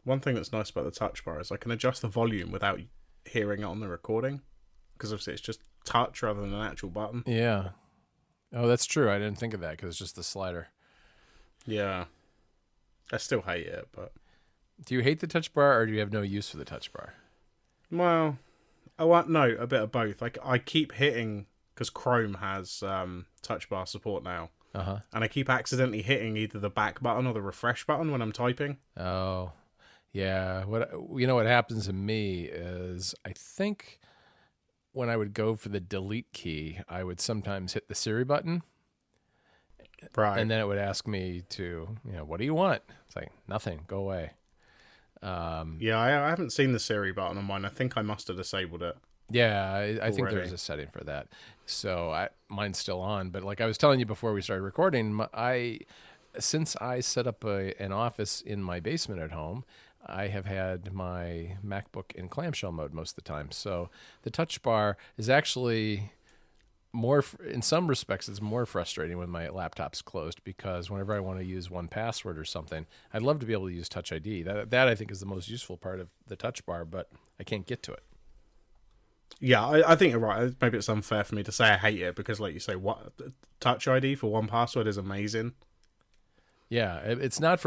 one thing that's nice about the touch bar is I can adjust the volume without hearing it on the recording, because obviously it's just touch rather than an actual button. Yeah. Oh, that's true. I didn't think of that because it's just the slider. Yeah. I still hate it, but... Do you hate the touch bar or do you have no use for the touch bar? Well, no, a bit of both. Like, I keep hitting, because Chrome has touch bar support now, Uh-huh. and I keep accidentally hitting either the back button or the refresh button when I'm typing. Oh, yeah. What happens to me is I think when I would go for the delete key, I would sometimes hit the Siri button, Right. and then it would ask me to, what do you want? It's like, nothing, go away. Yeah, I haven't seen the Siri button on mine. I think I must have disabled it. Yeah, I think Already. there's a setting for that. So mine's still on. But like I was telling you before we started recording, since I set up an office in my basement at home, I have had my MacBook in clamshell mode most of the time. So the touch bar is actually in some respects, it's more frustrating when my laptop's closed, because whenever I want to use 1Password or something, I'd love to be able to use Touch ID. That I think is the most useful part of the touch bar, but I can't get to it. Yeah, I think you're right. Maybe it's unfair for me to say I hate it, because, like you say, what Touch ID for 1Password is amazing. Yeah, it's not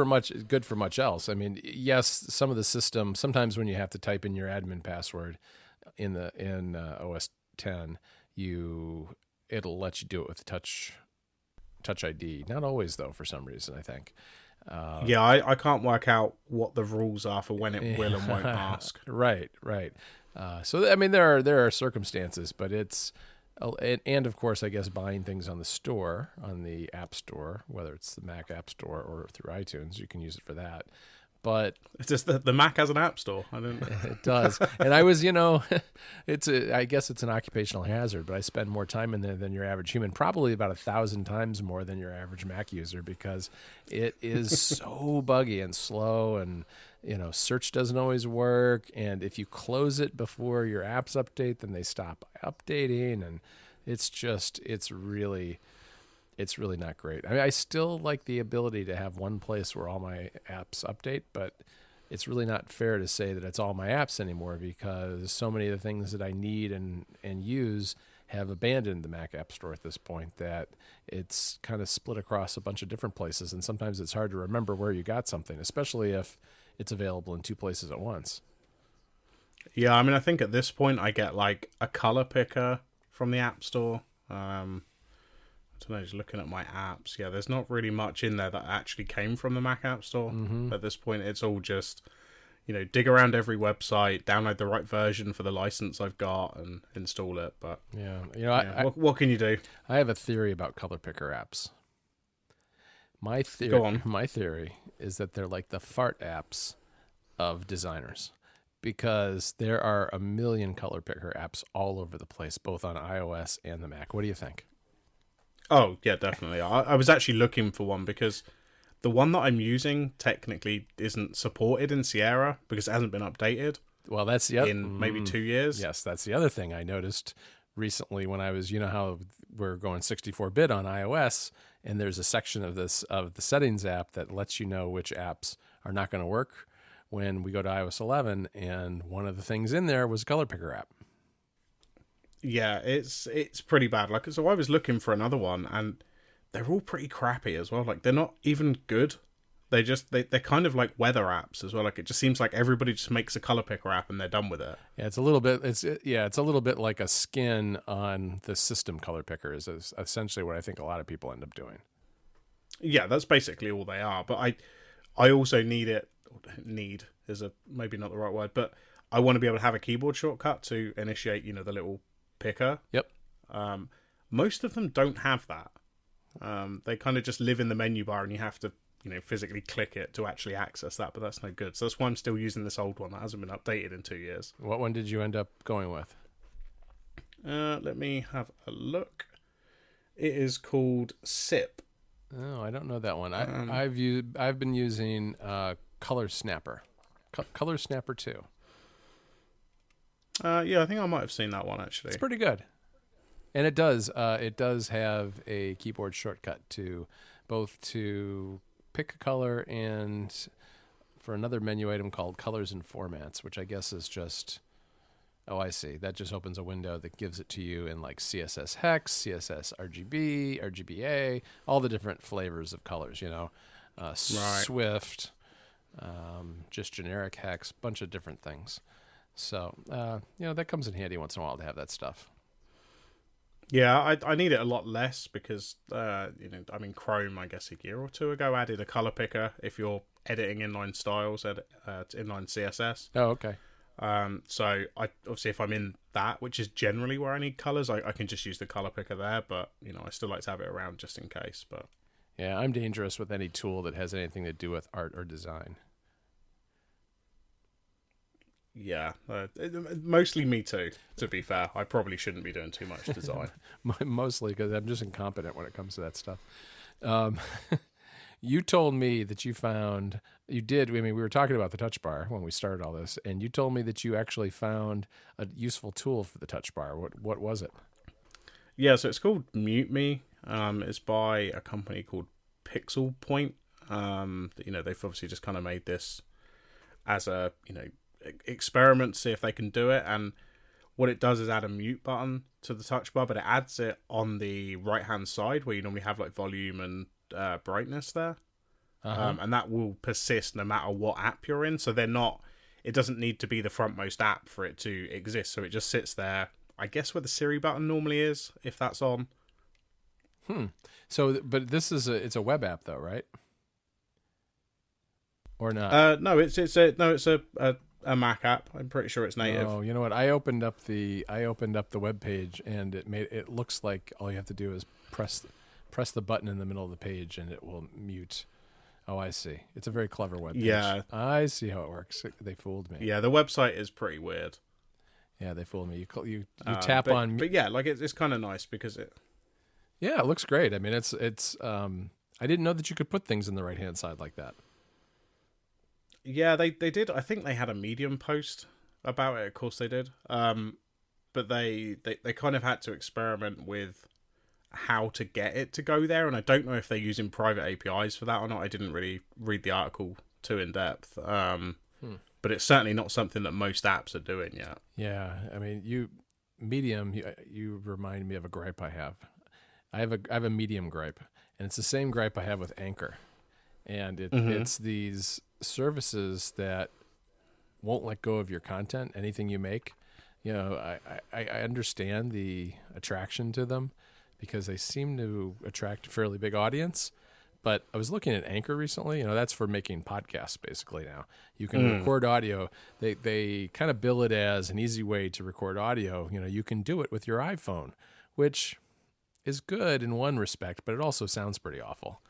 good for much else. I mean, yes, some of the systems, sometimes when you have to type in your admin password in OS 10, it'll let you do it with Touch ID. Not always, though, for some reason, I think. Yeah, I can't work out what the rules are for when it will and won't ask. Right. So I mean, there are circumstances, but and of course, I guess buying things on the App Store, whether it's the Mac App Store or through iTunes, you can use it for that. But It's just the Mac has an app store. it does. And I was, I guess it's an occupational hazard, but I spend more time in there than your average human, probably about 1,000 times more than your average Mac user, because it is so buggy and slow, and search doesn't always work. And if you close it before your apps update, then they stop updating, and it's really not great. I mean, I still like the ability to have one place where all my apps update, but it's really not fair to say that it's all my apps anymore, because so many of the things that I need and use have abandoned the Mac App Store at this point, that it's kind of split across a bunch of different places, and sometimes it's hard to remember where you got something, especially if it's available in two places at once. Yeah, I mean, I think at this point I get like a color picker from the App Store. I don't know, just looking at my apps. Yeah, there's not really much in there that actually came from the Mac App Store. Mm-hmm. At this point, it's all just, dig around every website, download the right version for the license I've got, and install it. But yeah, what can you do? I have a theory about color picker apps. Go on. My theory is that they're like the fart apps of designers, because there are a million color picker apps all over the place, both on iOS and the Mac. What do you think? Oh, yeah, definitely. I was actually looking for one, because the one that I'm using technically isn't supported in Sierra because it hasn't been updated. Well, that's in maybe 2 years. Yes, that's the other thing I noticed recently when I was, how we're going 64-bit on iOS, and there's a section of the settings app that lets you know which apps are not going to work when we go to iOS 11, and one of the things in there was a color picker app. Yeah, it's pretty bad. Like, so I was looking for another one, and they're all pretty crappy as well. Like, they're not even good. They're kind of like weather apps as well. Like, it just seems like everybody just makes a color picker app and they're done with it. Yeah, it's a little bit like a skin on the system color picker is essentially what I think a lot of people end up doing. Yeah, that's basically all they are. But I also need it. Need is maybe not the right word, but I want to be able to have a keyboard shortcut to initiate, the little picker. Yep. Most of them don't have that. They kind of just live in the menu bar, and you have to, physically click it to actually access that. But that's no good. So that's why I'm still using this old one that hasn't been updated in 2 years. What one did you end up going with? Let me have a look. It is called SIP. Oh, I don't know that one. I've been using Color Snapper, Color Snapper 2. Yeah, I think I might have seen that one actually. It's pretty good, and it does have a keyboard shortcut to both to pick a color and for another menu item called Colors and Formats, which I guess is just. Oh, I see. That just opens a window that gives it to you in like CSS Hex, CSS RGB, RGBA, all the different flavors of colors, Right. Swift, just generic Hex, bunch of different things. So, that comes in handy once in a while to have that stuff. Yeah, I need it a lot less because, Chrome, I guess a year or two ago, added a color picker if you're editing inline styles, inline CSS. Oh, okay. So I obviously if I'm in that, which is generally where I need colors, I can just use the color picker there. But I still like to have it around just in case. But yeah, I'm dangerous with any tool that has anything to do with art or design. yeah, mostly me too. To be fair, I probably shouldn't be doing too much design. Mostly because I'm just incompetent when it comes to that stuff. You told me that you did. I mean, we were talking about the TouchBar when we started all this, and you told me that you actually found a useful tool for the TouchBar. What was it? Yeah, so it's called Mute Me. It's by a company called Pixel Point. They've obviously just kind of made this as a experiment to see if they can do it. And what it does is add a mute button to the TouchBar, but it adds it on the right hand side where you normally have like volume and brightness there. And that will persist no matter what app you're in. So it doesn't need to be the frontmost app for it to exist. So it just sits there, I guess, where the Siri button normally is, if that's on. So, but this is it's a web app though, right? Or not? No, it's a Mac app. I'm pretty sure it's native. Oh, you know what? I opened up the web page, and it looks like all you have to do is press the button in the middle of the page, and it will mute. Oh, I see. It's a very clever web page. Yeah, I see how it works. They fooled me. Yeah, the website is pretty weird. Yeah, they fooled me. You tap on, but yeah, like it's kind of nice because it. Yeah, it looks great. I mean, it's. I didn't know that you could put things in the right hand side like that. Yeah, they did. I think they had a Medium post about it. Of course, they did. But they kind of had to experiment with how to get it to go there, and I don't know if they're using private APIs for that or not. I didn't really read the article too in depth. But it's certainly not something that most apps are doing yet. Yeah, I mean, Medium, you remind me of a gripe I have. I have a Medium gripe, and it's the same gripe I have with Anchor, and it's these services that won't let go of your content, anything you make. I understand the attraction to them because they seem to attract a fairly big audience. But I was looking at Anchor recently. That's for making podcasts basically now. You can record audio. They kind of bill it as an easy way to record audio. You can do it with your iPhone, which is good in one respect, but it also sounds pretty awful.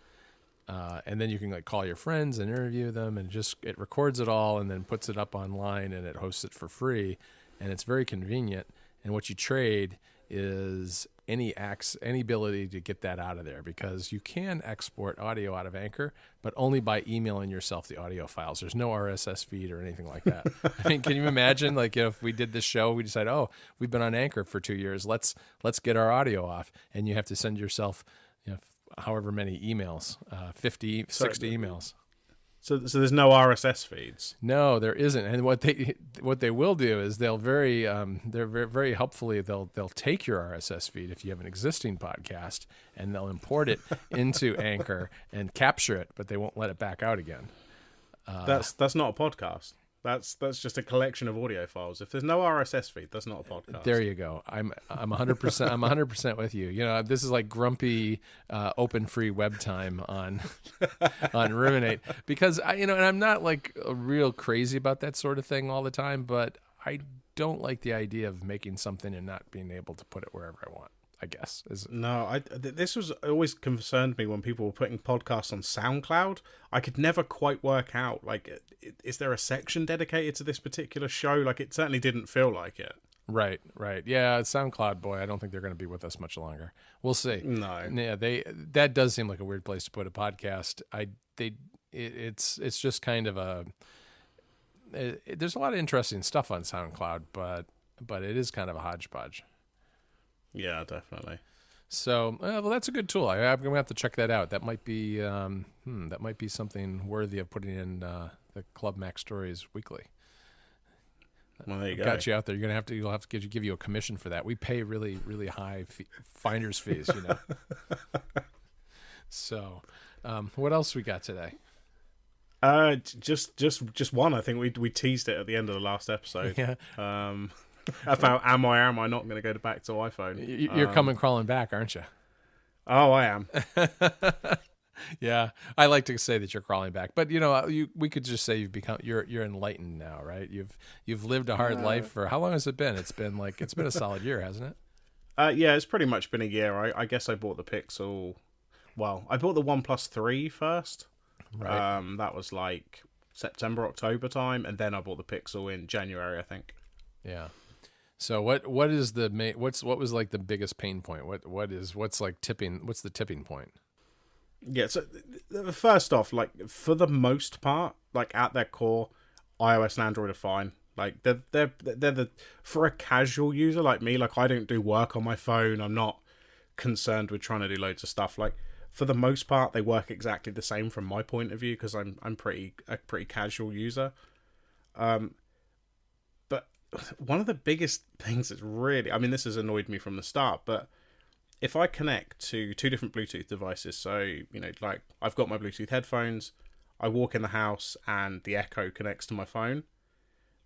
And then you can call your friends and interview them, and it records it all and then puts it up online, and it hosts it for free, and it's very convenient. And what you trade is any ability to get that out of there, because you can export audio out of Anchor, but only by emailing yourself the audio files. There's no RSS feed or anything like that. I mean, can you imagine if we did this show, we decide, we've been on Anchor for 2 years, let's get our audio off, and you have to send yourself however many emails, 50, 60 emails. So there's no RSS feeds. No, there isn't. And what they will do is they'll very helpfully they'll take your RSS feed if you have an existing podcast, and they'll import it into Anchor and capture it, but they won't let it back out again. That's not a podcast. That's just a collection of audio files. If there's no RSS feed, that's not a podcast. There you go. I'm 100%. I'm 100% with you. This is like grumpy open free web time on Ruminate, because and I'm not like real crazy about that sort of thing all the time, but I don't like the idea of making something and not being able to put it wherever I want, I guess. No, this was always concerned me when people were putting podcasts on SoundCloud. I could never quite work out, is there a section dedicated to this particular show? It certainly didn't feel like it. Right. Yeah, SoundCloud, boy, I don't think they're going to be with us much longer. We'll see. No. Yeah, that does seem like a weird place to put a podcast. It's just kind of there's a lot of interesting stuff on SoundCloud, but it is kind of a hodgepodge. Yeah, definitely. So, that's a good tool. I'm going to have to check that out. That might be something worthy of putting in the the Club Mac Stories Weekly. Well, there you go. Got you out there. You'll have to give you a commission for that. We pay really, really high finder's fees, you know. So, what else we got today? Just one. I think we teased it at the end of the last episode. Yeah. About am I not going to go back to iPhone? You're coming crawling back, aren't you? Oh, I am. Yeah, I like to say that you're crawling back, but you know, we could just say you're enlightened now, right? You've lived a hard life for how long has it been? It's been a solid year, hasn't it? Yeah, it's pretty much been a year. I guess I bought the Pixel. Well, I bought the OnePlus 3 first. Right. That was like September, October time, and then I bought the Pixel in January, I think. Yeah. So what is the what was like the biggest pain point? What's the tipping point? Yeah, so first off, like for the most part, like at their core, iOS and Android are fine. Like they're the for a casual user like me, like I don't do work on my phone. I'm not concerned with trying to do loads of stuff. Like for the most part, they work exactly the same from my point of view because I'm a pretty casual user. But one of the biggest things that's really, I mean, this has annoyed me from the start, but if I connect to two different Bluetooth devices, so, you know, like I've got my Bluetooth headphones, I walk in the house and the Echo connects to my phone,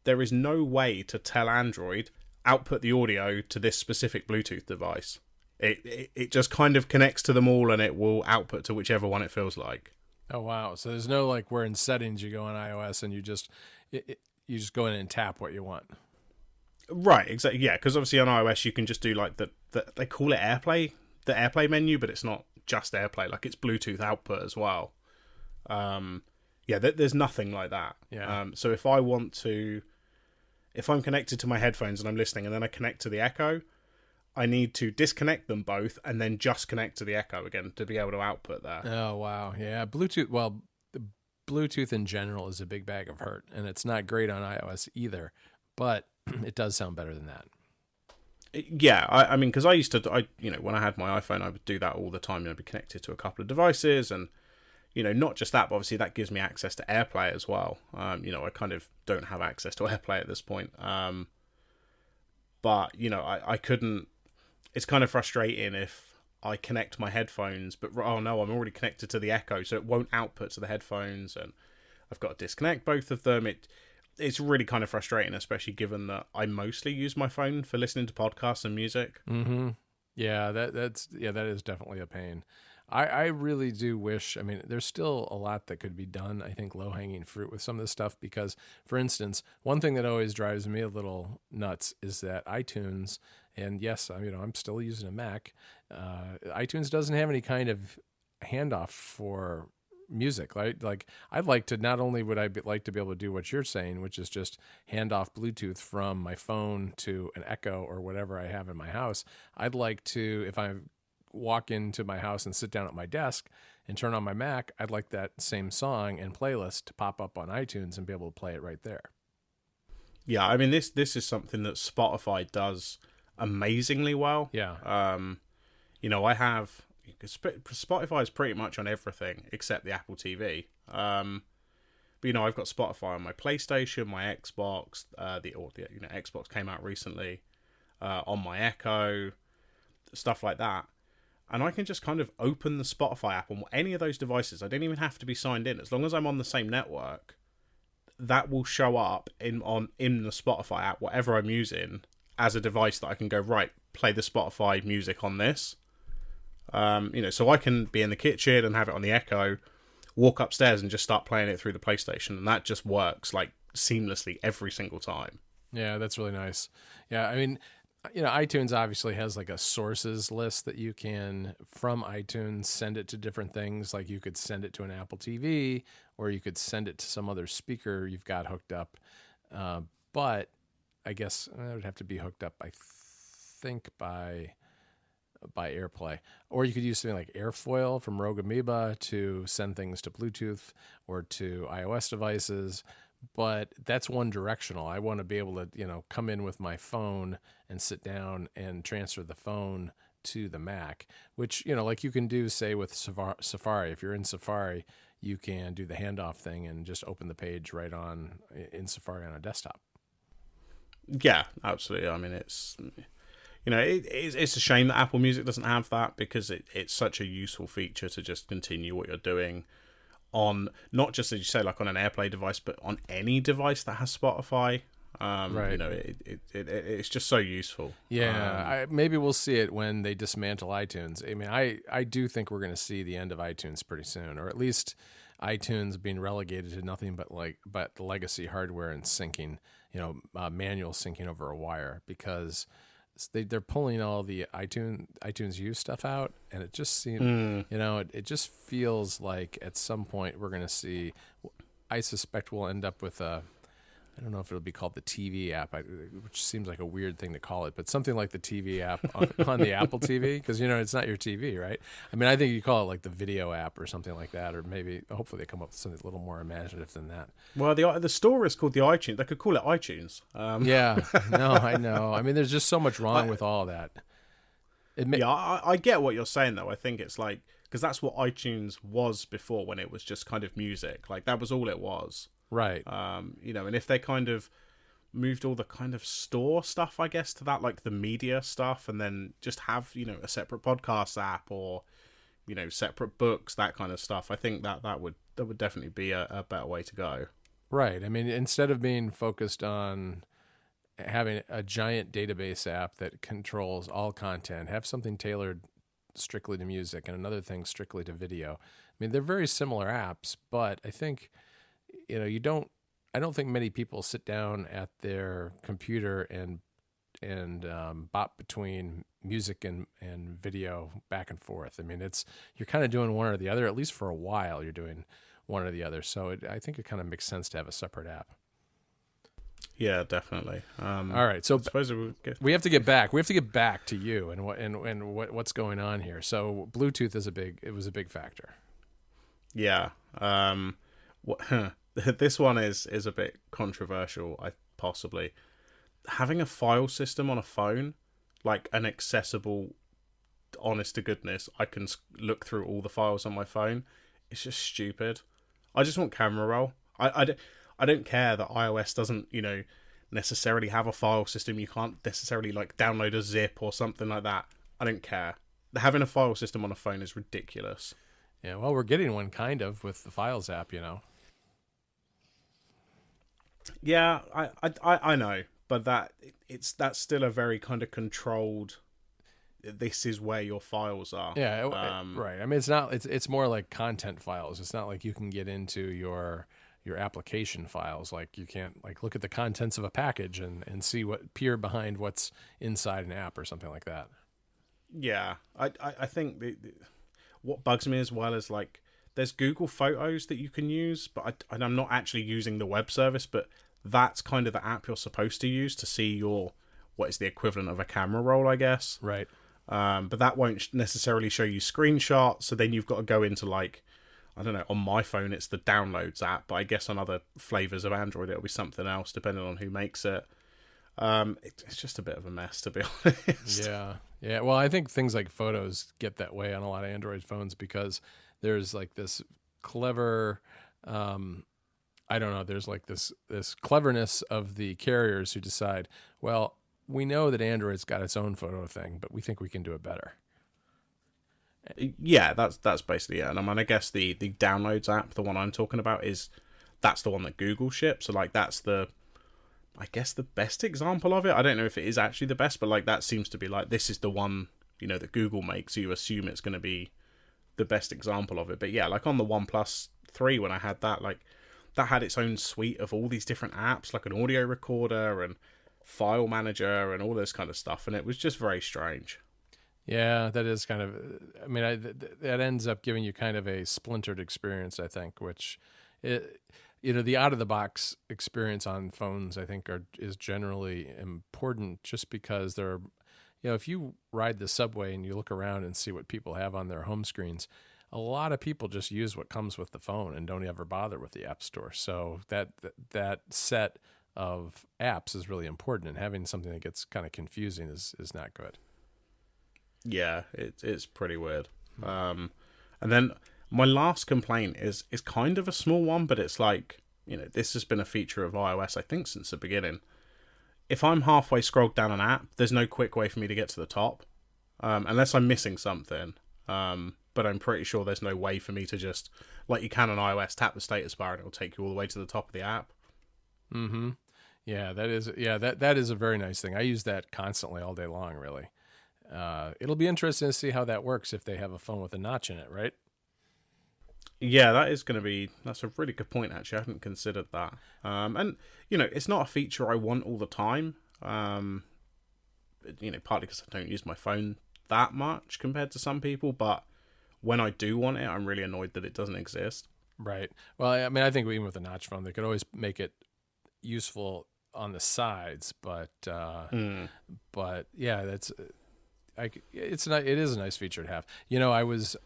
there is no way to tell Android, output the audio to this specific Bluetooth device. It just kind of connects to them all and it will output to whichever one it feels like. Oh, wow. So there's no like where in settings you go on iOS and you just go in and tap what you want. Right, exactly. Yeah, because obviously on iOS you can just do like the they call it AirPlay, the AirPlay menu, but it's not just AirPlay. Like it's Bluetooth output as well. Yeah, there's nothing like that. Yeah. So if I'm connected to my headphones and I'm listening, and then I connect to the Echo, I need to disconnect them both and then just connect to the Echo again to be able to output there. Oh, wow. Yeah. Bluetooth. Well, Bluetooth in general is a big bag of hurt, and it's not great on iOS either, but it does sound better than that. Yeah, I mean, because I used to, when I had my iPhone, I would do that all the time. I'd be connected to a couple of devices, and not just that, but obviously that gives me access to AirPlay as well. I kind of don't have access to AirPlay at this point, but I couldn't. It's kind of frustrating if I connect my headphones, but oh no, I'm already connected to the Echo, so it won't output to the headphones, and I've got to disconnect both of them. It's really kind of frustrating, especially given that I mostly use my phone for listening to podcasts and music. Mm-hmm. Yeah, that is definitely a pain. I really do wish, I mean, there's still a lot that could be done, I think, low-hanging fruit with some of this stuff, because, for instance, one thing that always drives me a little nuts is that iTunes, and yes, I'm still using a Mac, iTunes doesn't have any kind of handoff for music. Like I'd like to, not only would I like to be able to do what you're saying, which is just hand off Bluetooth from my phone to an Echo or whatever I have in my house, I'd like to, if I walk into my house and sit down at my desk and turn on my Mac, I'd like that same song and playlist to pop up on iTunes and be able to play it right there. Yeah, I mean, this is something that Spotify does amazingly well. Yeah. I have, Spotify is pretty much on everything except the Apple TV. But I've got Spotify on my PlayStation, my Xbox. Xbox came out recently, on my Echo, stuff like that. And I can just kind of open the Spotify app on any of those devices. I don't even have to be signed in. As long as I'm on the same network, that will show up in the Spotify app, whatever I'm using, as a device that I can go, right, play the Spotify music on this. So I can be in the kitchen and have it on the Echo, walk upstairs and just start playing it through the PlayStation, and that just works like seamlessly every single time. Yeah, that's really nice. Yeah, I mean, iTunes obviously has like a sources list that you can, from iTunes, send it to different things. Like you could send it to an Apple TV, or you could send it to some other speaker you've got hooked up. But I guess it would have to be hooked up, I think, by AirPlay, or you could use something like Airfoil from Rogue Amoeba to send things to Bluetooth or to iOS devices. But that's one directional. I want to be able to, come in with my phone and sit down and transfer the phone to the Mac, which, like you can do, say, with Safari. If you're in Safari, you can do the handoff thing and just open the page right on in Safari on a desktop. Yeah, absolutely. I mean, it's it's a shame that Apple Music doesn't have that, because it's such a useful feature to just continue what you're doing on, not just, as you say, like on an AirPlay device, but on any device that has Spotify. Right. It's just so useful. Yeah, maybe we'll see it when they dismantle iTunes. I mean, I do think we're going to see the end of iTunes pretty soon, or at least iTunes being relegated to nothing but the legacy hardware and syncing, manual syncing over a wire, because they're pulling all the iTunes U stuff out, and it just seems, it just feels like at some point we're going to see. I suspect we'll end up with I don't know if it'll be called the TV app, which seems like a weird thing to call it, but something like the TV app on the Apple TV, because, it's not your TV, right? I mean, I think you call it like the video app or something like that, or maybe, hopefully they come up with something a little more imaginative than that. Well, the store is called the iTunes. They could call it iTunes. Yeah, no, I know. I mean, there's just so much wrong with all that. I get what you're saying, though. I think it's like, because that's what iTunes was before, when it was just kind of music. Like, that was all it was. Right. And if they kind of moved all the kind of store stuff, I guess, to that, like the media stuff, and then just have, a separate podcast app, or, separate books, that kind of stuff, I think that would definitely be a better way to go. Right. I mean, instead of being focused on having a giant database app that controls all content, have something tailored strictly to music and another thing strictly to video. I mean, they're very similar apps, but I think, I don't think many people sit down at their computer and bop between music and video back and forth. I mean, you're kind of doing one or the other, at least for a while you're doing one or the other. So I think it kind of makes sense to have a separate app. Yeah, definitely. All right, so I suppose we have to get back. We have to get back to you and what's going on here. So Bluetooth was a big factor. Yeah. This one is a bit controversial, possibly. Having a file system on a phone, like an accessible, honest to goodness, I can look through all the files on my phone. It's just stupid. I just want camera roll. I don't care that iOS doesn't, necessarily have a file system. You can't necessarily like download a zip or something like that. I don't care. Having a file system on a phone is ridiculous. Yeah, well, we're getting one kind of with the Files app, Yeah, I know, but that's still a very kind of controlled. This is where your files are. Yeah, right. I mean, it's more like content files. It's not like you can get into your application files. Like you can't like look at the contents of a package and see what peer behind what's inside an app or something like that. Yeah, I think what bugs me as well is like, there's Google Photos that you can use, but I'm not actually using the web service, but that's kind of the app you're supposed to use to see what is the equivalent of a camera roll, I guess. Right. But that won't necessarily show you screenshots, so then you've got to go into like, I don't know, on my phone it's the Downloads app, but I guess on other flavors of Android it'll be something else depending on who makes it. It's just a bit of a mess, to be honest. Yeah. Well, I think things like Photos get that way on a lot of Android phones because there's like this clever, I don't know, there's like this cleverness of the carriers who decide, well, we know that Android's got its own photo thing, but we think we can do it better. Yeah, that's basically it. And I mean, I guess the Downloads app, the one I'm talking about, that's the one that Google ships. So like that's the best example of it. I don't know if it is actually the best, but like that seems to be like, this is the one, that Google makes. So you assume it's going to be the best example of it. But yeah, like on the OnePlus 3, when I had that, like that had its own suite of all these different apps, like an audio recorder and file manager and all this kind of stuff. And it was just very strange. Yeah, that is kind of, I mean, that ends up giving you kind of a splintered experience, I think, which, the out-of-the-box experience on phones, I think, is generally important just because they're, if you ride the subway and you look around and see what people have on their home screens, a lot of people just use what comes with the phone and don't ever bother with the App Store. So that set of apps is really important, and having something that gets kind of confusing is not good. Yeah, it's pretty weird. And then My last complaint is kind of a small one, but it's like, this has been a feature of iOS, I think, since the beginning. If I'm halfway scrolled down an app, there's no quick way for me to get to the top, unless I'm missing something. But I'm pretty sure there's no way for me to just, like you can on iOS, tap the status bar and it'll take you all the way to the top of the app. Mm-hmm. Yeah, that is a very nice thing. I use that constantly all day long, really. It'll be interesting to see how that works if they have a phone with a notch in it, right? Yeah, that's a really good point, actually. I hadn't considered that. And, it's not a feature I want all the time. Partly because I don't use my phone that much compared to some people, but when I do want it, I'm really annoyed that it doesn't exist. Right. Well, I mean, I think even with a notch phone, they could always make it useful on the sides, but yeah, it is a nice feature to have. I was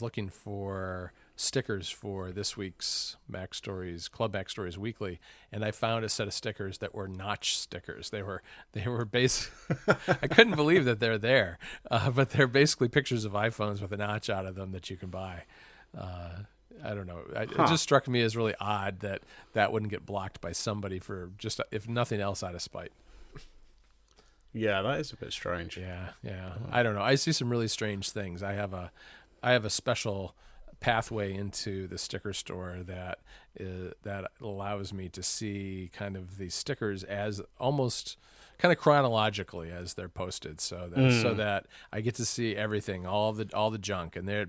looking for stickers for this week's Club Mac Stories Weekly, and I found a set of stickers that were notch stickers. They were I couldn't believe that they're there, but they're basically pictures of iPhones with a notch out of them that you can buy. I don't know. It just struck me as really odd that wouldn't get blocked by somebody for just, if nothing else, out of spite. Yeah, that is a bit strange. Yeah. I don't know. I see some really strange things. I have a special pathway into the sticker store that allows me to see kind of the stickers as almost kind of chronologically as they're posted, so that I get to see everything, all the junk. And there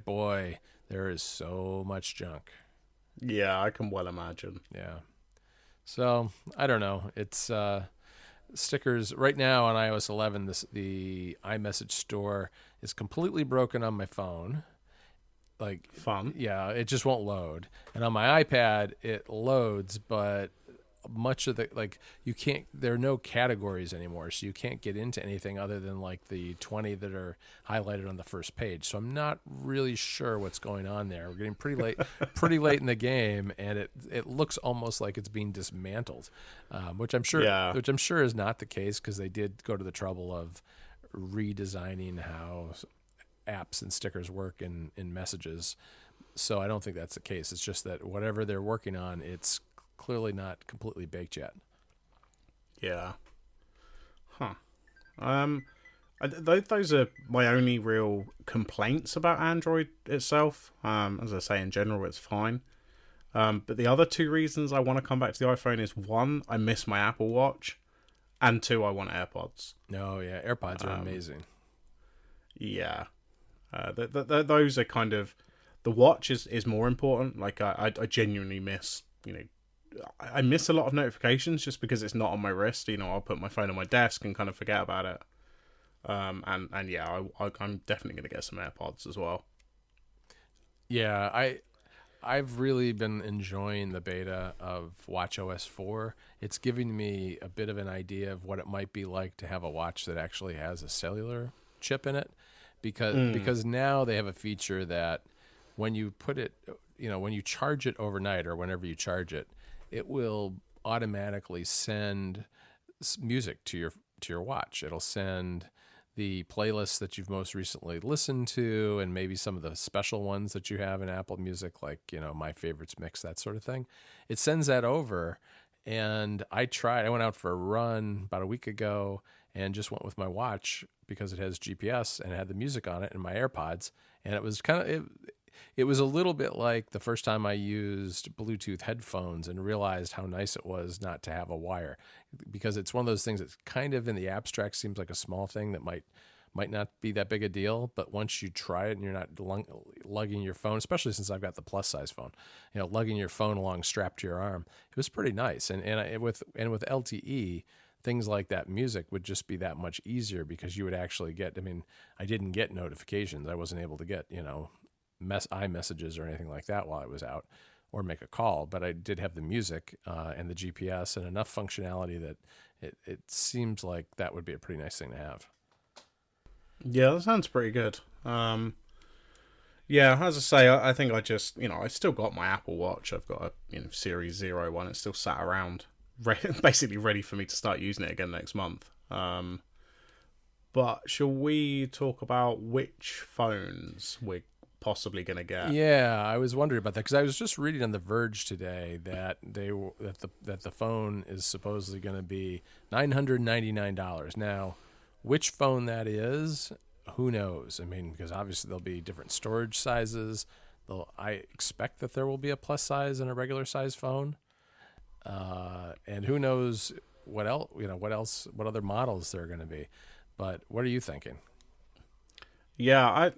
is so much junk. Yeah, I can well imagine. Yeah. So I don't know. It's stickers right now on iOS 11. The iMessage store is completely broken on my phone. Like, fun. Yeah, it just won't load. And on my iPad, it loads, but much of you can't. There are no categories anymore, so you can't get into anything other than like the 20 that are highlighted on the first page. So I'm not really sure what's going on there. We're getting pretty late in the game, and it looks almost like it's being dismantled, which I'm sure is not the case, because they did go to the trouble of redesigning how apps and stickers work in messages. So I don't think that's the case. It's just that whatever they're working on, it's clearly not completely baked yet. Yeah. Those are my only real complaints about Android itself. As I say, in general, it's fine. But the other two reasons I want to come back to the iPhone is, one, I miss my Apple Watch, and two, I want AirPods. No, yeah, AirPods are amazing. Yeah. Those are kind of, the watch is more important. Like I genuinely miss, I miss a lot of notifications just because it's not on my wrist. I'll put my phone on my desk and kind of forget about it. And yeah, I'm definitely going to get some AirPods as well. Yeah, I've really been enjoying the beta of watchOS 4. It's giving me a bit of an idea of what it might be like to have a watch that actually has a cellular chip in it. Because now they have a feature that when you put it, when you charge it overnight or whenever you charge it, it will automatically send music to your watch. It'll send the playlists that you've most recently listened to, and maybe some of the special ones that you have in Apple Music, like, My Favorites Mix, that sort of thing. It sends that over, and I went out for a run about a week ago and just went with my watch because it has GPS and it had the music on it and my AirPods. And it was it was a little bit like the first time I used Bluetooth headphones and realized how nice it was not to have a wire, because it's one of those things that kind of in the abstract seems like a small thing that might not be that big a deal. But once you try it and you're not lugging your phone, especially since I've got the plus size phone, lugging your phone along strapped to your arm, it was pretty nice. And with LTE, things like that music would just be that much easier, because you would actually get, I didn't get notifications. I wasn't able to get, iMessages or anything like that while I was out, or make a call, but I did have the music and the GPS and enough functionality that it seems like that would be a pretty nice thing to have. Yeah, that sounds pretty good. Yeah, as I say, I think I just, I still got my Apple Watch. I've got a Series 0 one. It's still sat around, basically ready for me to start using it again next month. But shall we talk about which phones we're possibly going to get. Yeah, I was wondering about that because I was just reading on The Verge today that that the phone is supposedly going to be $999. Now, which phone that is, who knows? I mean, because obviously there'll be different storage sizes. I expect that there will be a plus size and a regular size phone, and who knows what else? What other models there are going to be? But what are you thinking? Yeah,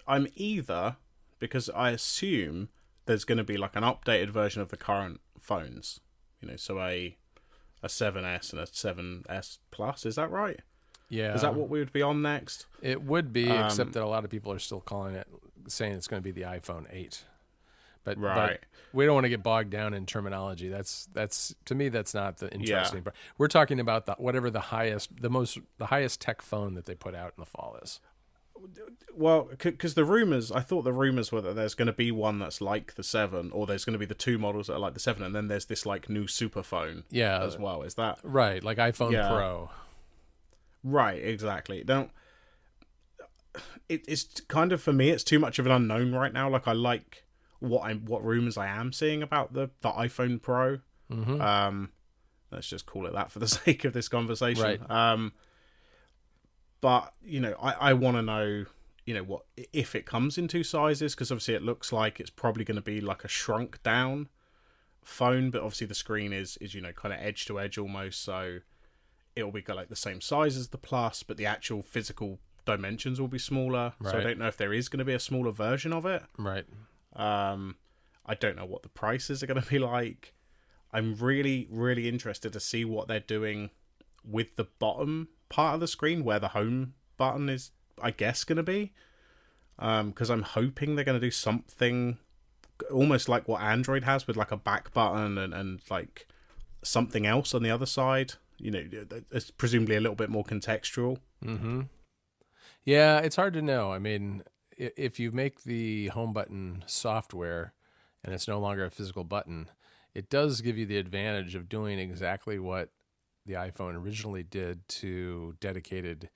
I'm either, because I assume there's going to be like an updated version of the current phones, so a 7S and a 7S Plus. Is that right? Yeah. Is that what we would be on next? It would be, except that a lot of people are still saying it's going to be the iPhone 8. But we don't want to get bogged down in terminology. That's to me, that's not the interesting part. We're talking about whatever the highest tech phone that they put out in the fall is. Well, because I thought the rumors were that there's going to be one that's like the 7, or there's going to be the 2 models that are like the 7, and then there's this like new super phone as well. Is that right? Like iPhone Pro. Right, exactly. It's kind of, for me, it's too much of an unknown right now. Like, I like what rumors I am seeing about the iPhone Pro. Mm-hmm. Let's just call it that for the sake of this conversation. Right. But, I want to know, what if it comes in 2 sizes, because obviously it looks like it's probably going to be like a shrunk down phone, but obviously the screen is kind of edge to edge almost, so it'll be like the same size as the Plus, but the actual physical dimensions will be smaller. Right. So I don't know if there is going to be a smaller version of it. Right. I don't know what the prices are going to be like. I'm really, really interested to see what they're doing with the bottom part of the screen where the home button is, I guess, going to be. Because I'm hoping they're going to do something almost like what Android has with like a back button and like something else on the other side. It's presumably a little bit more contextual. Mm-hmm. Yeah, it's hard to know. I mean, if you make the home button software and it's no longer a physical button, it does give you the advantage of doing exactly what the iPhone originally did to dedicated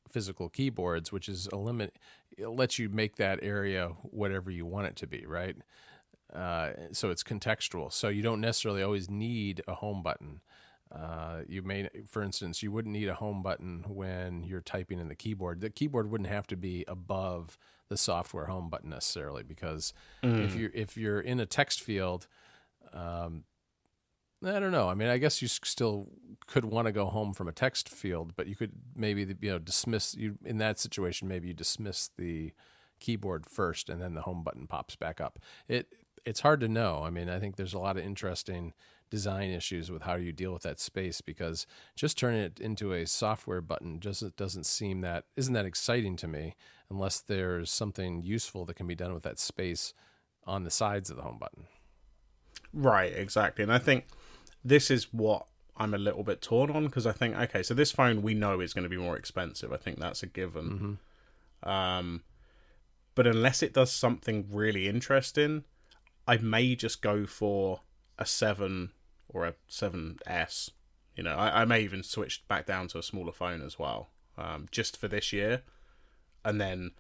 physical keyboards, which is it lets you make that area whatever you want it to be, right? So it's contextual. So you don't necessarily always need a home button. For instance, you wouldn't need a home button when you're typing in the keyboard. The keyboard wouldn't have to be above the software home button necessarily, because if you're in a text field, I don't know. I mean, I guess you still could want to go home from a text field, but you could maybe dismiss in that situation. Maybe you dismiss the keyboard first, and then the home button pops back up. It's hard to know. I mean, I think there's a lot of interesting design issues with how you deal with that space, because just turning it into a software button just isn't that exciting to me unless there's something useful that can be done with that space on the sides of the home button. Right, exactly. And I think this is what I'm a little bit torn on, because I think, okay, so this phone we know is going to be more expensive. I think that's a given. Mm-hmm. But unless it does something really interesting, I may just go for a 7 or a 7S. I may even switch back down to a smaller phone as well, just for this year. And then,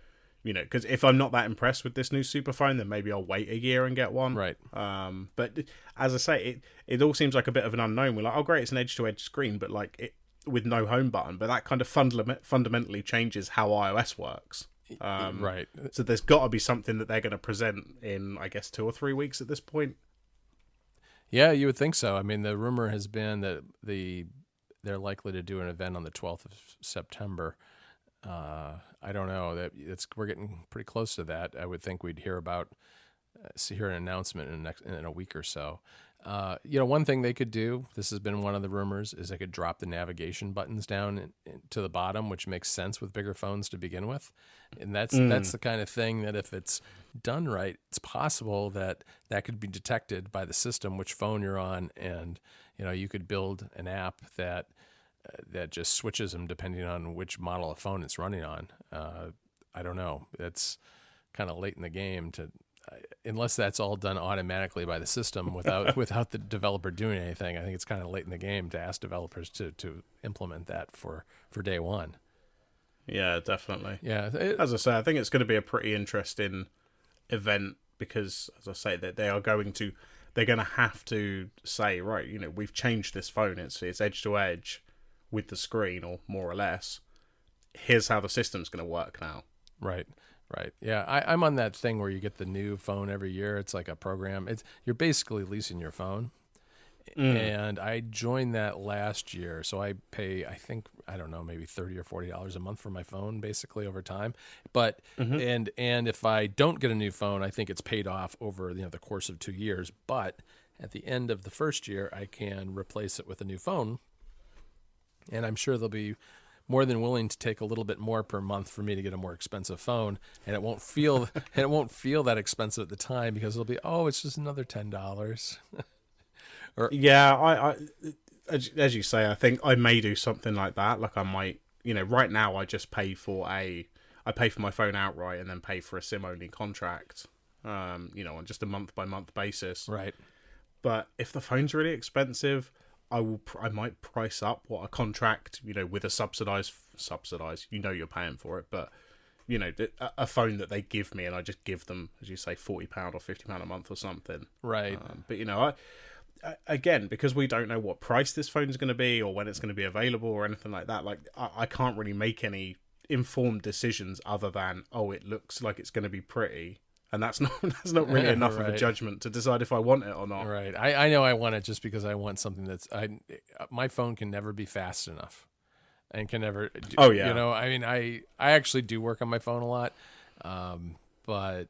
because if I'm not that impressed with this new super phone, then maybe I'll wait a year and get one. Right. But as I say, it all seems like a bit of an unknown. We're like, oh great, it's an edge-to-edge screen, but like it with no home button. But that kind of fundamentally changes how iOS works. Right. So there's got to be something that they're going to present in, I guess, 2 or 3 weeks at this point. Yeah, you would think so. I mean, the rumor has been that they're likely to do an event on the 12th of September. I don't know. We're getting pretty close to that. I would think we'd hear an announcement in a week or so. One thing they could do, this has been one of the rumors, is they could drop the navigation buttons down to the bottom, which makes sense with bigger phones to begin with. And that's the kind of thing that if it's done right, it's possible that could be detected by the system, which phone you're on, and you could build an app that just switches them depending on which model of phone it's running on. I don't know. It's kind of late in the game unless that's all done automatically by the system without the developer doing anything. I think it's kind of late in the game to ask developers to implement that for day one. Yeah, definitely. Yeah, As I say, I think it's going to be a pretty interesting event because, as I say, that they're going to have to say, right, we've changed this phone. It's edge to edge with the screen, or more or less. Here's how the system's going to work now. right. Right. Yeah, I'm on that thing where you get the new phone every year. It's like a program. You're basically leasing your phone. And I joined that last year, so I pay, I don't know, maybe $30 or $40 a month for my phone, basically over time. But and if I don't get a new phone, I think it's paid off over the course of 2 years. But at the end of the first year, I can replace it with a new phone, and I'm sure they'll be more than willing to take a little bit more per month for me to get a more expensive phone, and it won't feel that expensive at the time because it'll be, it's just another $10. Yeah, I as you say, I think I may do something like that. Like I might, right now I just pay for my phone outright and then pay for a SIM only contract, on just a month by month basis. Right. But if the phone's really expensive, I might price up what a contract, with a subsidized, you're paying for it, but a phone that they give me, and I just give them, as you say, £40 or £50 a month or something. Right. But again, because we don't know what price this phone's going to be or when it's going to be available or anything like that, like I can't really make any informed decisions other than, it looks like it's going to be pretty. And that's not really enough of a judgment to decide if I want it or not. Right. I know I want it just because I want something my phone can never be fast enough, and can never. Oh yeah. I mean, I actually do work on my phone a lot, but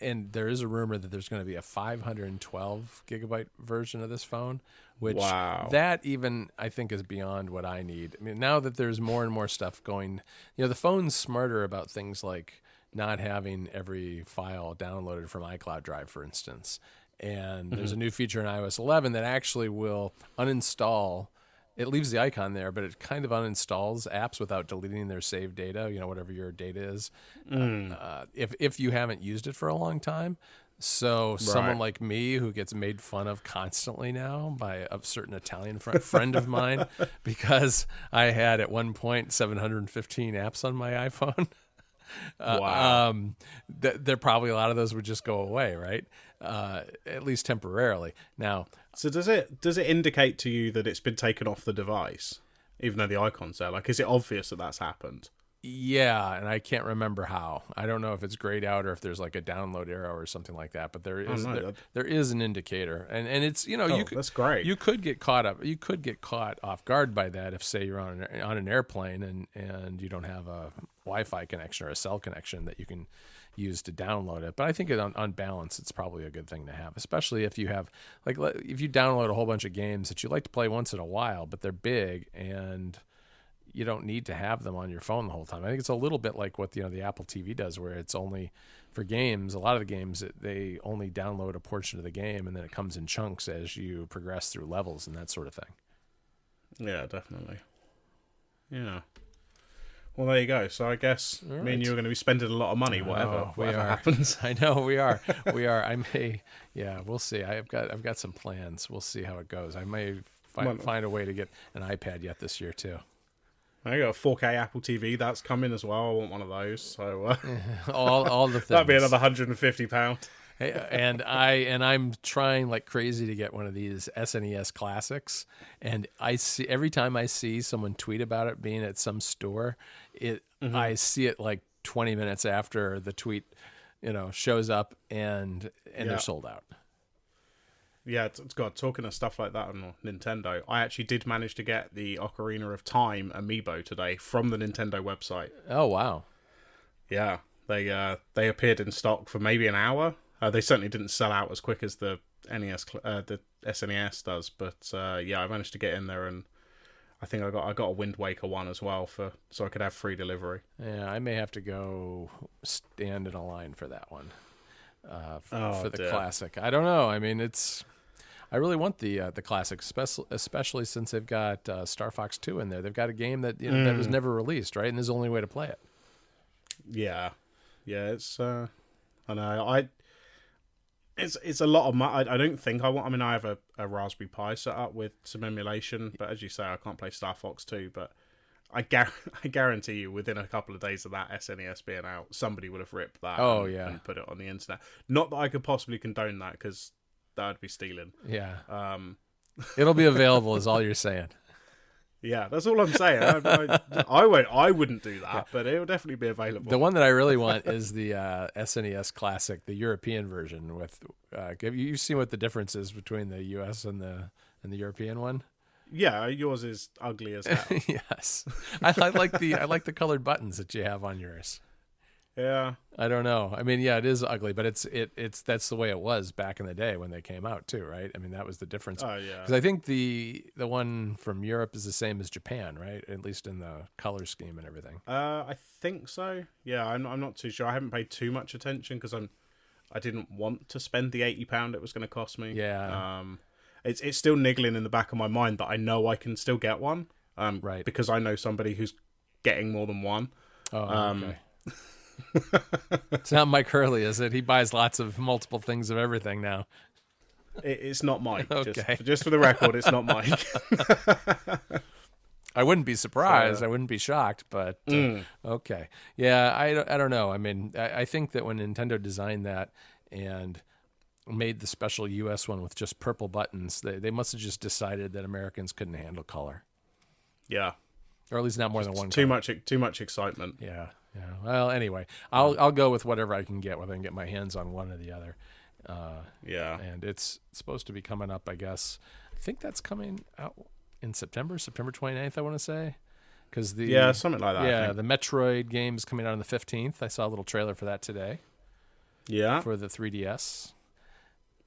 there is a rumor that there's going to be a 512 gigabyte version of this phone, which that even I think is beyond what I need. I mean, now that there's more and more stuff going, the phone's smarter about things like not having every file downloaded from iCloud Drive, for instance. And there's a new feature in iOS 11 that actually will uninstall. It leaves the icon there, but it kind of uninstalls apps without deleting their saved data, whatever your data is, if you haven't used it for a long time. So someone like me, who gets made fun of constantly now by a certain Italian friend of mine, because I had at one point 715 apps on my iPhone. There probably a lot of those would just go away, right? At least temporarily. Now, so does it indicate to you that it's been taken off the device, even though the icon's there? Like, is it obvious that that's happened? Yeah, and I can't remember how. I don't know if it's grayed out or if there's like a download error or something like that. But there is an indicator, and it's that's great. You could get caught up. You could get caught off guard by that if, say, you're on an airplane and you don't have a Wi-Fi connection or a cell connection that you can use to download it. But I think on balance, it's probably a good thing to have, especially if you have if you download a whole bunch of games that you like to play once in a while, but they're big and you don't need to have them on your phone the whole time. I think it's a little bit like what the Apple TV does, where it's only for games. A lot of the games, they only download a portion of the game, and then it comes in chunks as you progress through levels and that sort of thing. Yeah, definitely. Yeah. Well, there you go. So I guess me and you are going to be spending a lot of money, whatever happens. I know we are. We are. I may. Yeah, we'll see. I've got some plans. We'll see how it goes. I may find a way to get an iPad yet this year too. I got a 4K Apple TV that's coming as well. I want one of those. So all the things. That'd be another £150. And I'm trying like crazy to get one of these SNES classics. And I see every time I see someone tweet about it being at some store, I see it like 20 minutes after the tweet, shows up and they're sold out. Yeah, it's got talking of stuff like that on Nintendo. I actually did manage to get the Ocarina of Time amiibo today from the Nintendo website. Oh wow! Yeah, they appeared in stock for maybe an hour. They certainly didn't sell out as quick as the the SNES does, but yeah, I managed to get in there, and I think I got a Wind Waker one as well so I could have free delivery. Yeah, I may have to go stand in a line for that one. For the classic, I don't know. I mean, I really want the classic, especially since they've got Star Fox 2 in there. They've got a game that that was never released, right? And this is the only way to play it. Yeah, it's I know it's a lot of money. I don't think I want. I mean, I have a Raspberry Pi set up with some emulation, but as you say, I can't play Star Fox 2. But I guarantee you, within a couple of days of that SNES being out, somebody would have ripped that and put it on the internet. Not that I could possibly condone that, because that would be stealing. Yeah. It'll be available is all you're saying. Yeah, that's all I'm saying. I wouldn't do that, but it'll definitely be available. The one that I really want is the SNES Classic, the European version. With you've seen what the difference is between the US and the European one? Yeah, yours is ugly as hell. Yes, I like the colored buttons that you have on yours. Yeah, I don't know. I mean, yeah, it is ugly, but it's that's the way it was back in the day when they came out too, right? I mean, that was the difference. Oh yeah. Because I think the one from Europe is the same as Japan, right? At least in the color scheme and everything. I think so. Yeah, I'm not too sure. I haven't paid too much attention because I didn't want to spend the £80 it was going to cost me. Yeah. It's still niggling in the back of my mind that I know I can still get one. Right. Because I know somebody who's getting more than one. Oh, okay. It's not Mike Hurley, is it? He buys lots of multiple things of everything now. It's not Mike. Okay. Just for the record, it's not Mike. I wouldn't be surprised. I wouldn't be shocked, but okay. Yeah, I don't know. I mean, I think that when Nintendo designed that and made the special US one with just purple buttons, they must have just decided that Americans couldn't handle color. Yeah. Or at least not more than one color. Too much excitement. Yeah. Well, anyway, I'll go with whatever I can get, whether I can get my hands on one or the other. Yeah. And it's supposed to be coming up, I guess. I think that's coming out in September 29th, I want to say. Yeah, something like that. Yeah, the Metroid game is coming out on the 15th. I saw a little trailer for that today. Yeah. For the 3DS.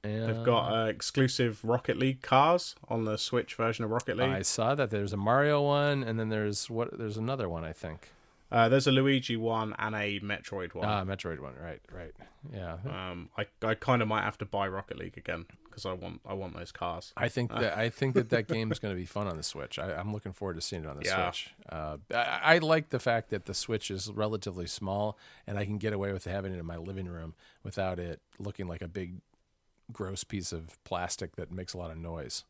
And they've got exclusive Rocket League cars on the Switch version of Rocket League. I saw that. There's a Mario one, and then there's another one, I think. There's a Luigi one and a Metroid one. Metroid one, right. Yeah. I kind of might have to buy Rocket League again because I want those cars. I think that game is going to be fun on the Switch. I'm looking forward to seeing it on the Switch. I like the fact that the Switch is relatively small, and I can get away with having it in my living room without it looking like a big, gross piece of plastic that makes a lot of noise.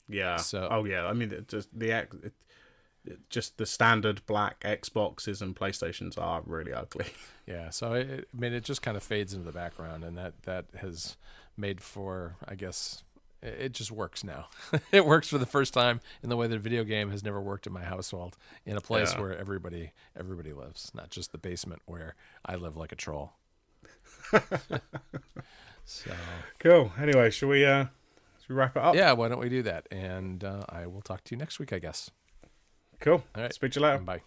Yeah. So, I mean, just the standard black Xboxes and PlayStations are really ugly. Yeah, so it just kind of fades into the background, and that has made for, I guess, it just works now. It works for the first time in the way that a video game has never worked in my household, in a place where everybody lives, not just the basement where I live like a troll. So cool. Anyway, should we wrap it up? Yeah, why don't we do that? And I will talk to you next week, I guess. Cool. All right. Speak to you later. Bye.